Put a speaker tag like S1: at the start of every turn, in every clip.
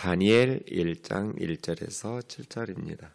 S1: 다니엘 1장 1절에서 7절입니다.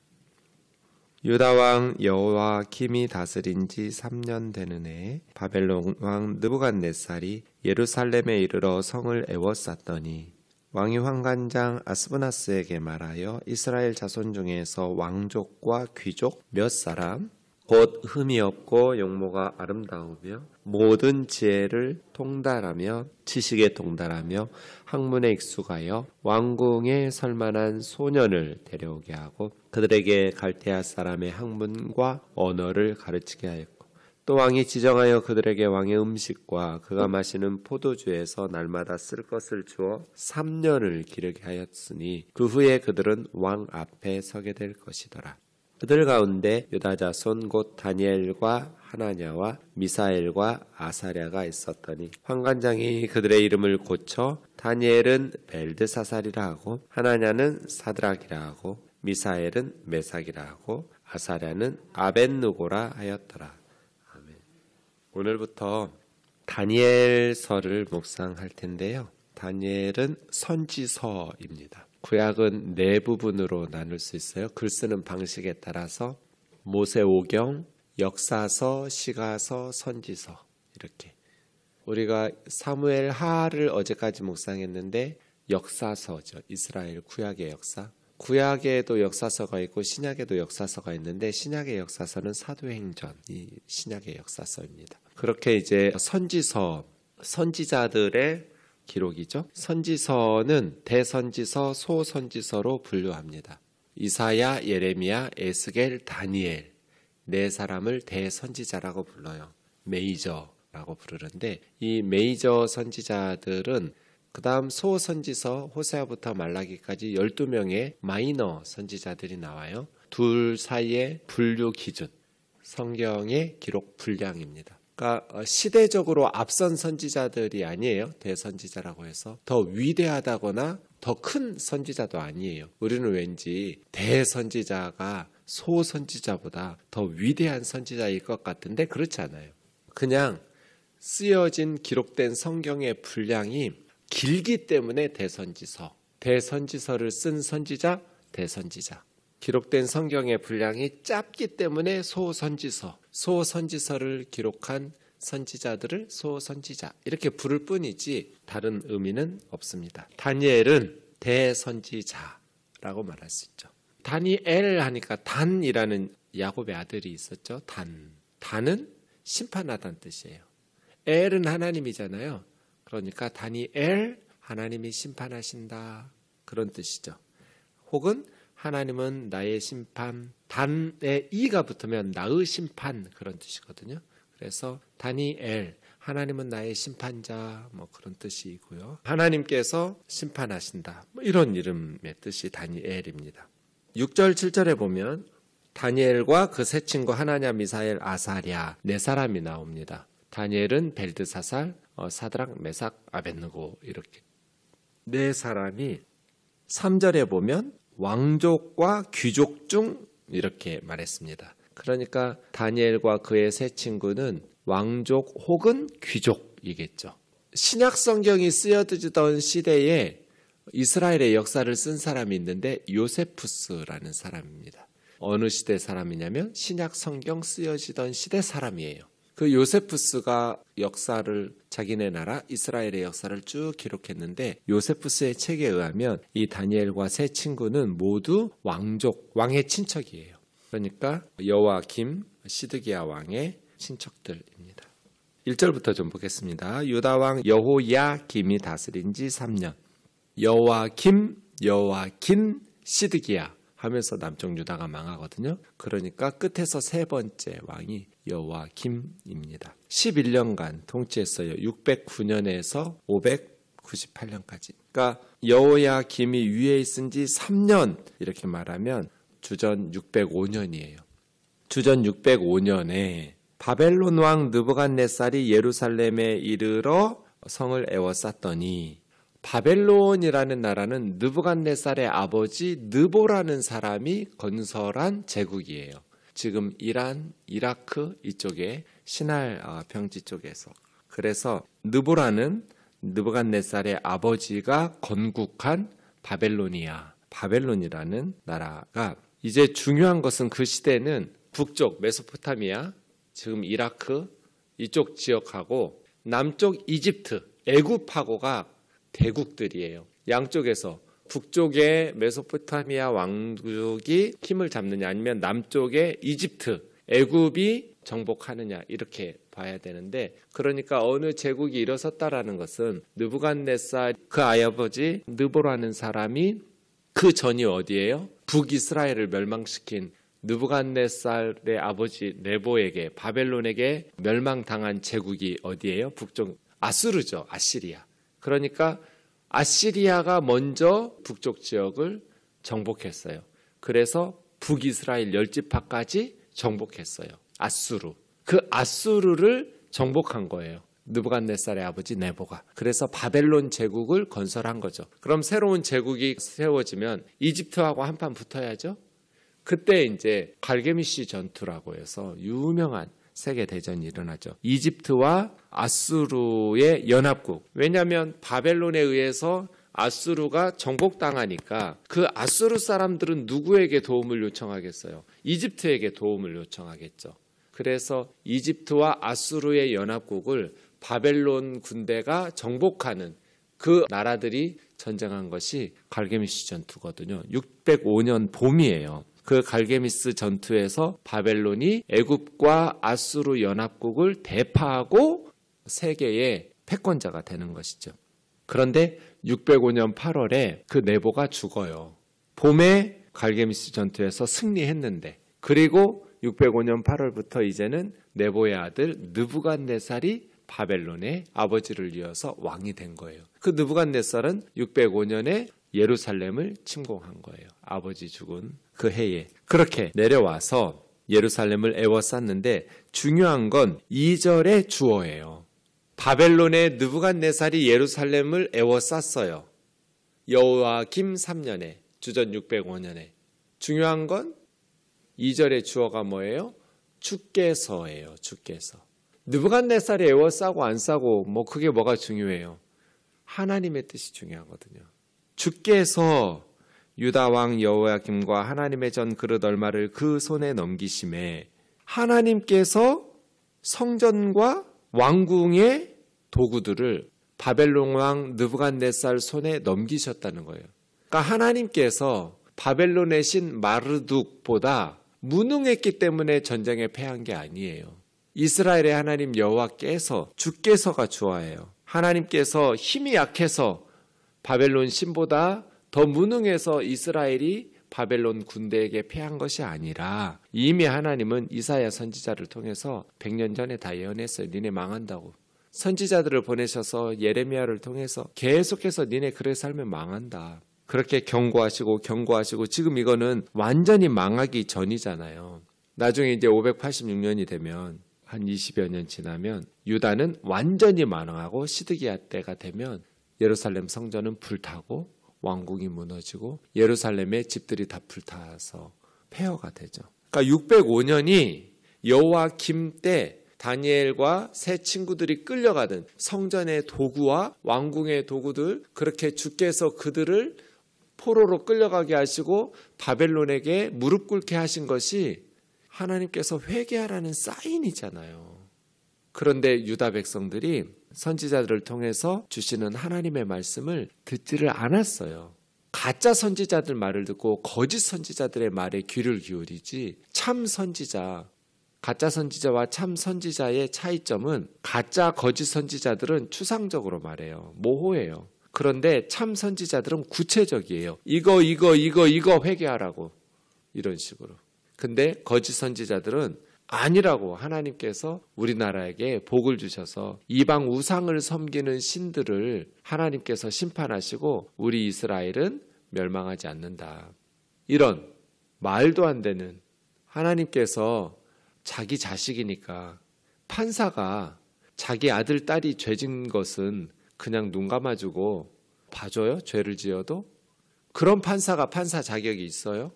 S1: 유다왕 여호야김이 다스린 지 3년 되는 해에 바벨론 왕 느부갓네살이 예루살렘에 이르러 성을 에워쌌더니 왕이 환관장 아스브나스에게 말하여 이스라엘 자손 중에서 왕족과 귀족 몇 사람 곧 흠이 없고 용모가 아름다우며 모든 지혜를 통달하며 지식에 통달하며 학문에 익숙하여 왕궁에 설만한 소년을 데려오게 하고 그들에게 갈대아 사람의 학문과 언어를 가르치게 하였고 또 왕이 지정하여 그들에게 왕의 음식과 그가 마시는 포도주에서 날마다 쓸 것을 주어 3년을 기르게 하였으니 그 후에 그들은 왕 앞에 서게 될 것이더라. 그들 가운데 유다 자손 곧 다니엘과 하나냐와 미사엘과 아사랴가 있었더니 환관장이 그들의 이름을 고쳐 다니엘은 벨드사살이라 하고 하나냐는 사드락이라 하고 미사엘은 메삭이라 하고 아사랴는 아벳느고라 하였더라. 아멘. 오늘부터 다니엘서를 묵상할 텐데요. 다니엘은 선지서입니다. 구약은 네 부분으로 나눌 수 있어요. 글 쓰는 방식에 따라서 모세오경, 역사서, 시가서, 선지서 이렇게. 우리가 사무엘 하를 어제까지 묵상했는데 역사서죠. 이스라엘 구약의 역사. 구약에도 역사서가 있고 신약에도 역사서가 있는데 신약의 역사서는 사도행전이 신약의 역사서입니다. 그렇게 이제 선지서, 선지자들의 기록이죠. 선지서는 대선지서, 소선지서로 분류합니다. 이사야, 예레미야, 에스겔, 다니엘 네 사람을 대선지자라고 불러요. 메이저라고 부르는데 이 메이저 선지자들은 그 다음 소선지서 호세아부터 말라기까지 12명의 마이너 선지자들이 나와요. 둘 사이의 분류 기준, 성경의 기록 분량입니다. 그러니까 시대적으로 앞선 선지자들이 아니에요. 대선지자라고 해서 더 위대하다거나 더 큰 선지자도 아니에요. 우리는 왠지 대선지자가 소선지자보다 더 위대한 선지자일 것 같은데 그렇지 않아요. 그냥 쓰여진 기록된 성경의 분량이 길기 때문에 대선지서, 대선지서를 쓴 선지자, 대선지자. 기록된 성경의 분량이 짧기 때문에 소선지서, 소선지서를 기록한 선지자들을 소선지자 이렇게 부를 뿐이지 다른 의미는 없습니다. 다니엘은 대선지자라고 말할 수 있죠. 다니엘 하니까 단이라는 야곱의 아들이 있었죠. 단은 심판하다는 뜻이에요. 엘은 하나님이잖아요. 그러니까 다니엘 하나님이 심판하신다 그런 뜻이죠. 혹은 하나님은 나의 심판, 단에 이가 붙으면 나의 심판 그런 뜻이거든요. 그래서 다니엘, 하나님은 나의 심판자 뭐 그런 뜻이고요. 하나님께서 심판하신다 뭐 이런 이름의 뜻이 다니엘입니다. 6절 7절에 보면 다니엘과 그 세 친구 하나냐, 미사엘, 아사랴 네 사람이 나옵니다. 다니엘은 벨드사살, 사드락, 메삭, 아벳느고 이렇게 네 사람이 3절에 보면 왕족과 귀족 중 이렇게 말했습니다. 그러니까 다니엘과 그의 세 친구는 왕족 혹은 귀족이겠죠. 신약 성경이 쓰여지던 시대에 이스라엘의 역사를 쓴 사람이 있는데 요세푸스라는 사람입니다. 어느 시대 사람이냐면 신약 성경 쓰여지던 시대 사람이에요. 그 요세푸스가 역사를 자기네 나라 이스라엘의 역사를 쭉 기록했는데 요세푸스의 책에 의하면 이 다니엘과 세 친구는 모두 왕족, 왕의 친척이에요. 그러니까 여호야김, 시드기야 왕의 친척들입니다. 1절부터 좀 보겠습니다. 유다 왕 여호야김이 다스린 지 3년. 여호야김, 시드기야 하면서 남쪽 유다가 망하거든요. 그러니까 끝에서 세 번째 왕이 여호야김입니다. 11년간 통치했어요. 609년에서 598년까지. 그러니까 여호야김이 위에 있은 지 3년 이렇게 말하면 주전 605년이에요. 주전 605년에 바벨론 왕 느부갓네살이 예루살렘에 이르러 성을 에워쌌더니 바벨론이라는 나라는 느부갓네살의 아버지 느보라는 사람이 건설한 제국이에요. 지금 이란, 이라크 이쪽에 시날 평지 쪽에서. 그래서 느보라는 느부갓네살의 아버지가 건국한 바벨론이야. 바벨론이라는 나라가 이제 중요한 것은 그 시대는 북쪽 메소포타미아, 지금 이라크 이쪽 지역하고 남쪽 이집트, 애굽하고가 대국들이에요. 양쪽에서 북쪽의 메소포타미아 왕국이 힘을 잡느냐 아니면 남쪽의 이집트, 애굽이 정복하느냐 이렇게 봐야 되는데, 그러니까 어느 제국이 일어섰다라는 것은 느부갓네살 그 아버지 느보라는 사람이 그 전이 어디예요? 북이스라엘을 멸망시킨 느부갓네살의 아버지 네보에게, 바벨론에게 멸망당한 제국이 어디예요? 북쪽 아수르죠. 아시리아. 그러니까 아시리아가 먼저 북쪽 지역을 정복했어요. 그래서 북이스라엘 10지파까지 정복했어요. 아수르. 그 아수르를 정복한 거예요. 느부갓네살의 아버지 네보가. 그래서 바벨론 제국을 건설한 거죠. 그럼 새로운 제국이 세워지면 이집트하고 한판 붙어야죠. 그때 이제 갈게미시 전투라고 해서 유명한 세계 대전이 일어나죠. 이집트와 아수르의 연합국. 왜냐하면 바벨론에 의해서 아수르가 정복당하니까 그 아수르 사람들은 누구에게 도움을 요청하겠어요? 이집트에게 도움을 요청하겠죠. 그래서 이집트와 아수르의 연합국을 바벨론 군대가 정복하는 그 나라들이 전쟁한 것이 갈게미시 전투거든요. 605년 봄이에요. 그 갈게미스 전투에서 바벨론이 애굽과 아수르 연합국을 대파하고 세계의 패권자가 되는 것이죠. 그런데 605년 8월에 그 네보가 죽어요. 봄에 갈게미스 전투에서 승리했는데, 그리고 605년 8월부터 이제는 네보의 아들 느부갓네살이 바벨론의 아버지를 이어서 왕이 된 거예요. 그 느부갓네살은 605년에 예루살렘을 침공한 거예요. 아버지 죽은 그 해에. 그렇게 내려와서 예루살렘을 에워쌌는데 중요한 건 2절의 주어예요. 바벨론의 느부갓네살이 예루살렘을 에워쌌어요. 여호와김 3년에, 주전 605년에. 중요한 건 2절의 주어가 뭐예요? 주께서예요. 주께서. 느부갓네살이 에워싸고 안 싸고 그게 뭐가 중요해요? 하나님의 뜻이 중요하거든요. 주께서 유다 왕 여호야김과 하나님의 전 그릇 얼마를 그 손에 넘기심에, 하나님께서 성전과 왕궁의 도구들을 바벨론 왕 느부갓네살 손에 넘기셨다는 거예요. 그러니까 하나님께서 바벨론의 신 마르둑보다 무능했기 때문에 전쟁에 패한 게 아니에요. 이스라엘의 하나님 여호와께서, 주께서가 주어예요. 하나님께서 힘이 약해서 바벨론 신보다 더 무능해서 이스라엘이 바벨론 군대에게 패한 것이 아니라, 이미 하나님은 이사야 선지자를 통해서 100년 전에 다 예언했어요. 니네 망한다고. 선지자들을 보내셔서 예레미야를 통해서 계속해서 니네 그렇게 살면 망한다. 그렇게 경고하시고 지금 이거는 완전히 망하기 전이잖아요. 나중에 이제 586년이 되면, 한 20여 년 지나면 유다는 완전히 망하고 시드기야 때가 되면 예루살렘 성전은 불타고 왕궁이 무너지고 예루살렘의 집들이 다 불타서 폐허가 되죠. 그러니까 605년이 여호와김 때 다니엘과 세 친구들이 끌려가던 성전의 도구와 왕궁의 도구들, 그렇게 주께서 그들을 포로로 끌려가게 하시고 바벨론에게 무릎 꿇게 하신 것이 하나님께서 회개하라는 사인이잖아요. 그런데 유다 백성들이 선지자들을 통해서 주시는 하나님의 말씀을 듣지를 않았어요. 가짜 선지자들 말을 듣고 거짓 선지자들의 말에 귀를 기울이지, 참 선지자, 가짜 선지자와 참 선지자의 차이점은, 가짜 거짓 선지자들은 추상적으로 말해요. 모호해요. 그런데 참 선지자들은 구체적이에요. 이거 회개하라고, 이런 식으로. 근데 거짓 선지자들은 아니라고, 하나님께서 우리나라에게 복을 주셔서 이방 우상을 섬기는 신들을 하나님께서 심판하시고 우리 이스라엘은 멸망하지 않는다. 이런 말도 안 되는, 하나님께서 자기 자식이니까 판사가 자기 아들 딸이 죄진 것은 그냥 눈 감아주고 봐줘요? 죄를 지어도? 그런 판사가 판사 자격이 있어요?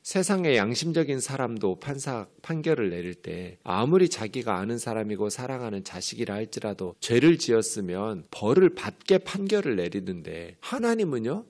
S1: 세상의 양심적인 사람도 판사 판결을 내릴 때 아무리 자기가 아는 사람이고 사랑하는 자식이라 할지라도 죄를 지었으면 벌을 받게 판결을 내리는데, 하나님은요?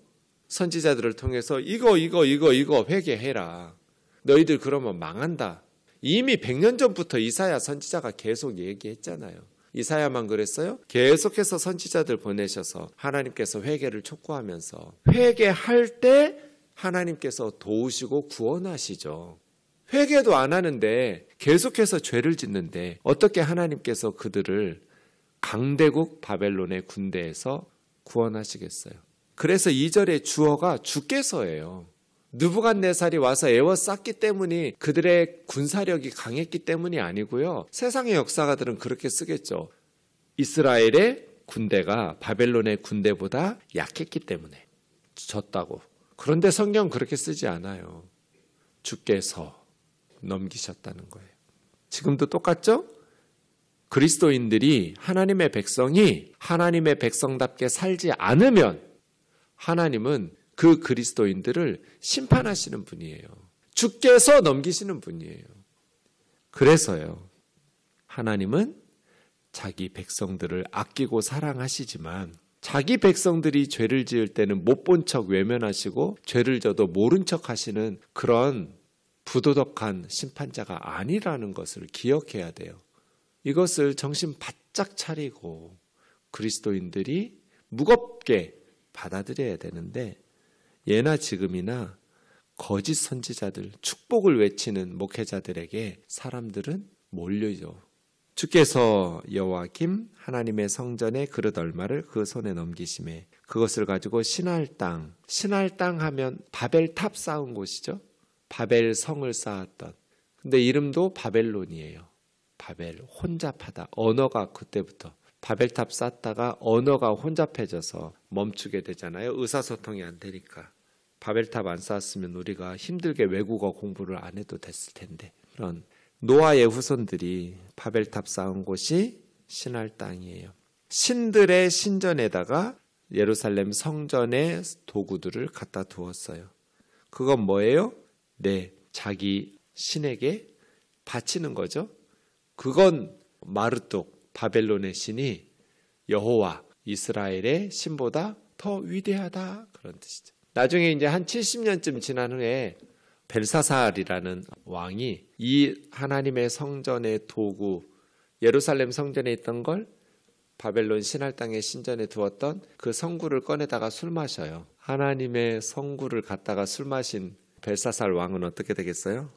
S1: 선지자들을 통해서 이거 회개해라. 너희들 그러면 망한다. 이미 100년 전부터 이사야 선지자가 계속 얘기했잖아요. 이사야만 그랬어요? 계속해서 선지자들 보내셔서 하나님께서 회개를 촉구하면서 회개할 때 하나님께서 도우시고 구원하시죠. 회개도 안 하는데 계속해서 죄를 짓는데 어떻게 하나님께서 그들을 강대국 바벨론의 군대에서 구원하시겠어요? 그래서 2절의 주어가 주께서예요. 느부갓네살이 와서 에워쌌기 때문이 그들의 군사력이 강했기 때문이 아니고요. 세상의 역사가들은 그렇게 쓰겠죠. 이스라엘의 군대가 바벨론의 군대보다 약했기 때문에 졌다고. 그런데 성경 그렇게 쓰지 않아요. 주께서 넘기셨다는 거예요. 지금도 똑같죠? 그리스도인들이 하나님의 백성이 하나님의 백성답게 살지 않으면 하나님은 그 그리스도인들을 심판하시는 분이에요. 주께서 넘기시는 분이에요. 그래서요. 하나님은 자기 백성들을 아끼고 사랑하시지만 자기 백성들이 죄를 지을 때는 못 본 척 외면하시고 죄를 져도 모른 척 하시는 그런 부도덕한 심판자가 아니라는 것을 기억해야 돼요. 이것을 정신 바짝 차리고 그리스도인들이 무겁게 받아들여야 되는데 예나 지금이나 거짓 선지자들, 축복을 외치는 목회자들에게 사람들은 몰려요. 주께서 여호와김 하나님의 성전의 그릇 얼마를 그 손에 넘기심에 그것을 가지고 신할 땅 하면 바벨탑 쌓은 곳이죠. 바벨 성을 쌓았던. 근데 이름도 바벨론이에요. 바벨, 혼잡하다. 언어가 그때부터 바벨탑 쌓다가 언어가 혼잡해져서 멈추게 되잖아요. 의사소통이 안 되니까. 바벨탑 안 쌓았으면 우리가 힘들게 외국어 공부를 안 해도 됐을 텐데. 그런 노아의 후손들이 바벨탑 쌓은 곳이 신할 땅이에요. 신들의 신전에다가 예루살렘 성전의 도구들을 갖다 두었어요. 그건 뭐예요? 네, 자기 신에게 바치는 거죠. 그건 마르뚝, 바벨론의 신이 여호와, 이스라엘의 신보다 더 위대하다 그런 뜻이죠. 나중에 이제 한 70년쯤 지난 후에 벨사살이라는 왕이 이 하나님의 성전의 도구, 예루살렘 성전에 있던 걸 바벨론 신할 땅의 신전에 두었던 그 성구를 꺼내다가 술 마셔요. 하나님의 성구를 갖다가 술 마신 벨사살 왕은 어떻게 되겠어요?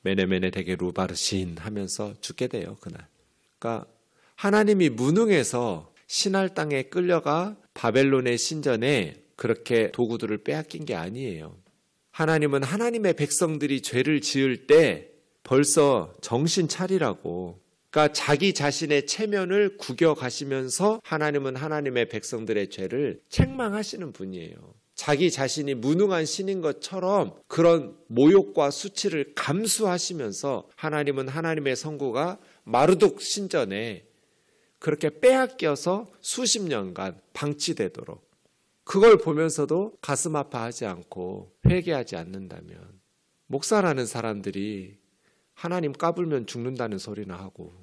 S1: 메네메네 되게 루바르신 하면서 죽게 돼요. 그날. 그러니까 하나님이 무능해서 신할 땅에 끌려가 바벨론의 신전에 그렇게 도구들을 빼앗긴 게 아니에요. 하나님은 하나님의 백성들이 죄를 지을 때 벌써 정신 차리라고, 그러니까 자기 자신의 체면을 구겨가시면서 하나님은 하나님의 백성들의 죄를 책망하시는 분이에요. 자기 자신이 무능한 신인 것처럼 그런 모욕과 수치를 감수하시면서 하나님은 하나님의 성구가 마르둑 신전에 그렇게 빼앗겨서 수십 년간 방치되도록, 그걸 보면서도 가슴 아파하지 않고 회개하지 않는다면 목사라는 사람들이 하나님 까불면 죽는다는 소리나 하고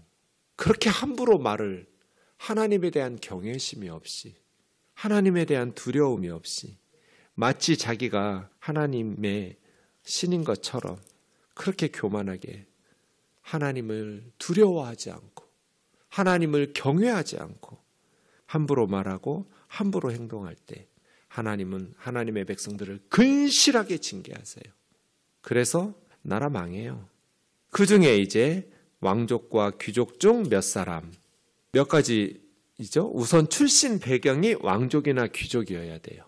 S1: 그렇게 함부로 말을, 하나님에 대한 경외심이 없이, 하나님에 대한 두려움이 없이, 마치 자기가 하나님의 신인 것처럼 그렇게 교만하게 하나님을 두려워하지 않고 하나님을 경외하지 않고 함부로 말하고 함부로 행동할 때 하나님은 하나님의 백성들을 근실하게 징계하세요. 그래서 나라 망해요. 그 중에 이제 왕족과 귀족 중 몇 사람, 몇 가지이죠. 우선 출신 배경이 왕족이나 귀족이어야 돼요.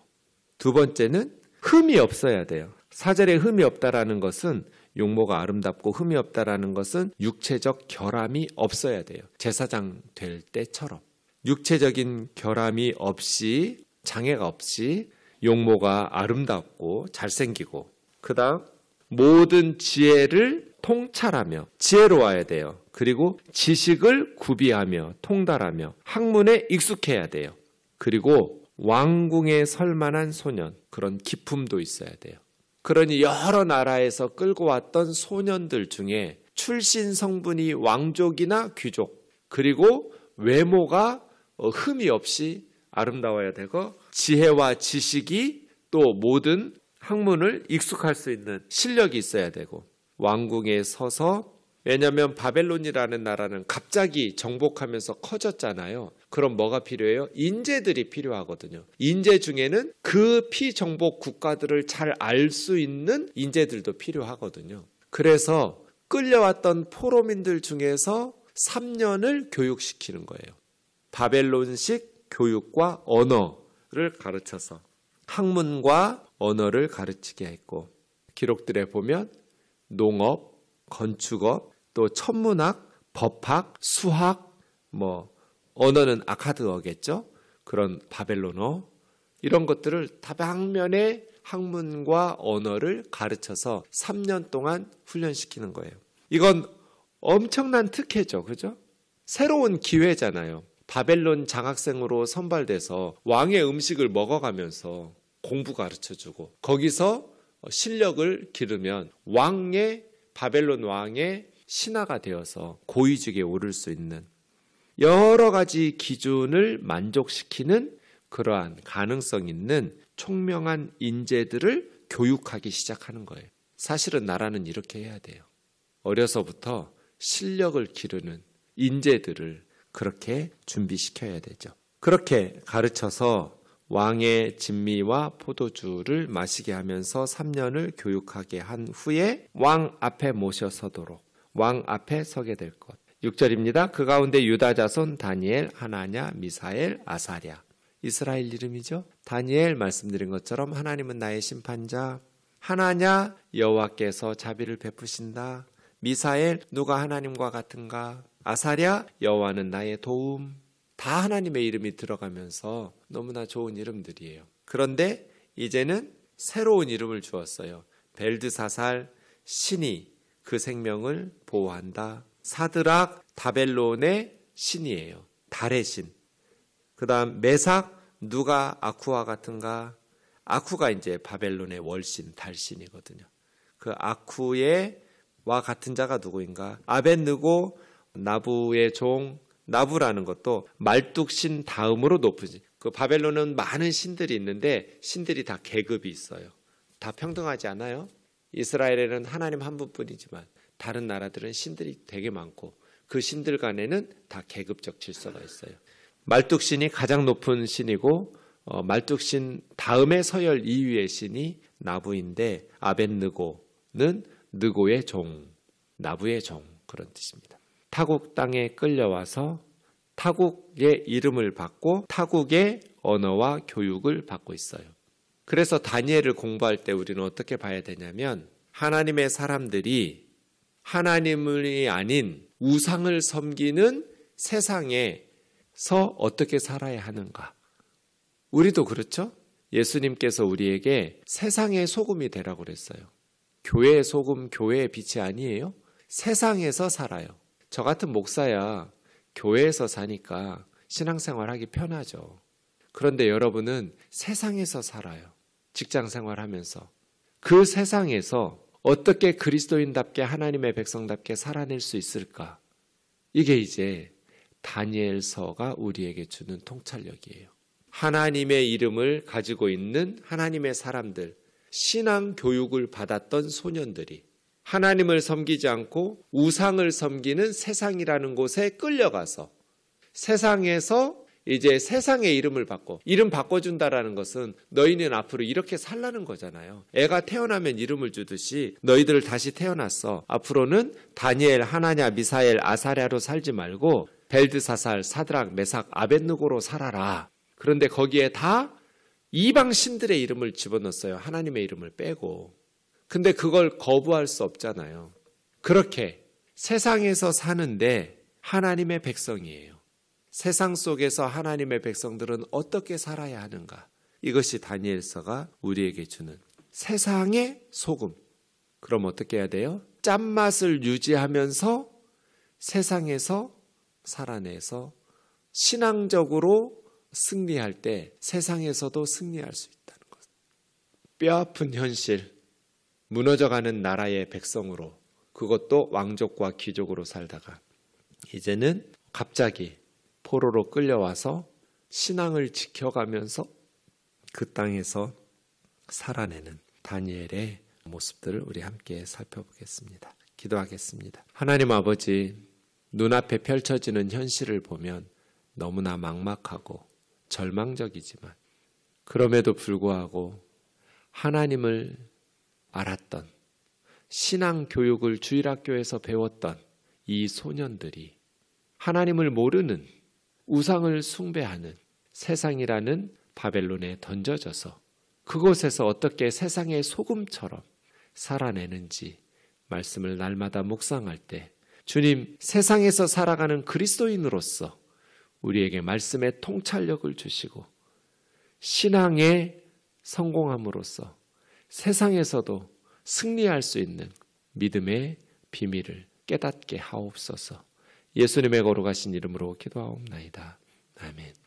S1: 두 번째는 흠이 없어야 돼요. 4절에 흠이 없다라는 것은 용모가 아름답고 흠이 없다라는 것은 육체적 결함이 없어야 돼요. 제사장 될 때처럼. 육체적인 결함이 없이, 장애가 없이 용모가 아름답고 잘생기고, 그 다음 모든 지혜를 통찰하며 지혜로워야 돼요. 그리고 지식을 구비하며 통달하며 학문에 익숙해야 돼요. 그리고 왕궁에 설 만한 소년, 그런 기품도 있어야 돼요. 그러니 여러 나라에서 끌고 왔던 소년들 중에 출신 성분이 왕족이나 귀족, 그리고 외모가 흠이 없이 아름다워야 되고 지혜와 지식이 또 모든 학문을 익숙할 수 있는 실력이 있어야 되고 왕궁에 서서 왜냐하면 바벨론이라는 나라는 갑자기 정복하면서 커졌잖아요. 그럼 뭐가 필요해요? 인재들이 필요하거든요. 인재 중에는 그 피정복 국가들을 잘 알 수 있는 인재들도 필요하거든요. 그래서 끌려왔던 포로민들 중에서 3년을 교육시키는 거예요. 바벨론식 교육과 언어를 가르쳐서 학문과 언어를 가르치게 했고 기록들에 보면 농업, 건축업, 또 천문학, 법학, 수학, 언어는 아카드어겠죠. 그런 바벨론어 이런 것들을 다방면의 학문과 언어를 가르쳐서 3년 동안 훈련시키는 거예요. 이건 엄청난 특혜죠. 그죠? 새로운 기회잖아요. 바벨론 장학생으로 선발돼서 왕의 음식을 먹어가면서 공부 가르쳐주고 거기서 실력을 기르면 바벨론 왕의 신하가 되어서 고위직에 오를 수 있는 여러 가지 기준을 만족시키는 그러한 가능성 있는 총명한 인재들을 교육하기 시작하는 거예요. 사실은 나라는 이렇게 해야 돼요. 어려서부터 실력을 기르는 인재들을 그렇게 준비시켜야 되죠. 그렇게 가르쳐서 왕의 진미와 포도주를 마시게 하면서 3년을 교육하게 한 후에 왕 앞에 모셔서도록 왕 앞에 서게 될 것. 6절입니다. 그 가운데 유다 자손 다니엘, 하나냐, 미사엘, 아사랴. 이스라엘 이름이죠. 다니엘 말씀드린 것처럼 하나님은 나의 심판자. 하나냐 여호와께서 자비를 베푸신다. 미사엘 누가 하나님과 같은가. 아사랴 여호와는 나의 도움. 다 하나님의 이름이 들어가면서 너무나 좋은 이름들이에요. 그런데 이제는 새로운 이름을 주었어요. 벨드사살 신이 그 생명을 보호한다. 사드락 다벨론의 신이에요. 달의 신. 그 다음 메삭 누가 아쿠와 같은가. 아쿠가 이제 바벨론의 월신 달신이거든요. 그 아쿠와 같은 자가 누구인가. 아벳느고 나부의 종. 나부라는 것도 말뚝신 다음으로 높으지. 그 바벨론은 많은 신들이 있는데 신들이 다 계급이 있어요. 다 평등하지 않아요? 이스라엘에는 하나님 한 분뿐이지만 다른 나라들은 신들이 되게 많고 그 신들 간에는 다 계급적 질서가 있어요. 말뚝신이 가장 높은 신이고 말뚝신 다음에 서열 2위의 신이 나부인데 아벳느고는 느고의 종, 나부의 종 그런 뜻입니다. 타국 땅에 끌려와서 타국의 이름을 받고 타국의 언어와 교육을 받고 있어요. 그래서 다니엘을 공부할 때 우리는 어떻게 봐야 되냐면 하나님의 사람들이 하나님이 아닌 우상을 섬기는 세상에서 어떻게 살아야 하는가. 우리도 그렇죠? 예수님께서 우리에게 세상의 소금이 되라고 그랬어요. 교회의 소금, 교회의 빛이 아니에요? 세상에서 살아요. 저 같은 목사야 교회에서 사니까 신앙생활하기 편하죠. 그런데 여러분은 세상에서 살아요. 직장생활하면서. 그 세상에서 어떻게 그리스도인답게 하나님의 백성답게 살아낼 수 있을까? 이게 이제 다니엘서가 우리에게 주는 통찰력이에요. 하나님의 이름을 가지고 있는 하나님의 사람들, 신앙 교육을 받았던 소년들이 하나님을 섬기지 않고 우상을 섬기는 세상이라는 곳에 끌려가서 세상에서 이제 세상의 이름을 받고 이름 바꿔준다라는 것은 너희는 앞으로 이렇게 살라는 거잖아요. 애가 태어나면 이름을 주듯이 너희들 다시 태어났어. 앞으로는 다니엘, 하나냐, 미사엘, 아사랴로 살지 말고 벨드사살, 사드락, 메삭, 아벳느고로 살아라. 그런데 거기에 다 이방 신들의 이름을 집어넣었어요. 하나님의 이름을 빼고. 근데 그걸 거부할 수 없잖아요. 그렇게 세상에서 사는데 하나님의 백성이에요. 세상 속에서 하나님의 백성들은 어떻게 살아야 하는가? 이것이 다니엘서가 우리에게 주는 세상의 소금. 그럼 어떻게 해야 돼요? 짠맛을 유지하면서 세상에서 살아내서 신앙적으로 승리할 때 세상에서도 승리할 수 있다는 것. 뼈아픈 현실, 무너져가는 나라의 백성으로 그것도 왕족과 귀족으로 살다가 이제는 갑자기 포로로 끌려와서 신앙을 지켜가면서 그 땅에서 살아내는 다니엘의 모습들을 우리 함께 살펴보겠습니다. 기도하겠습니다. 하나님 아버지, 눈앞에 펼쳐지는 현실을 보면 너무나 막막하고 절망적이지만 그럼에도 불구하고 하나님을 알았던, 신앙 교육을 주일학교에서 배웠던 이 소년들이 하나님을 모르는, 우상을 숭배하는 세상이라는 바벨론에 던져져서 그곳에서 어떻게 세상의 소금처럼 살아내는지 말씀을 날마다 묵상할 때 주님, 세상에서 살아가는 그리스도인으로서 우리에게 말씀의 통찰력을 주시고 신앙에 성공함으로써 세상에서도 승리할 수 있는 믿음의 비밀을 깨닫게 하옵소서. 예수님의 거룩하신 이름으로 기도하옵나이다. 아멘.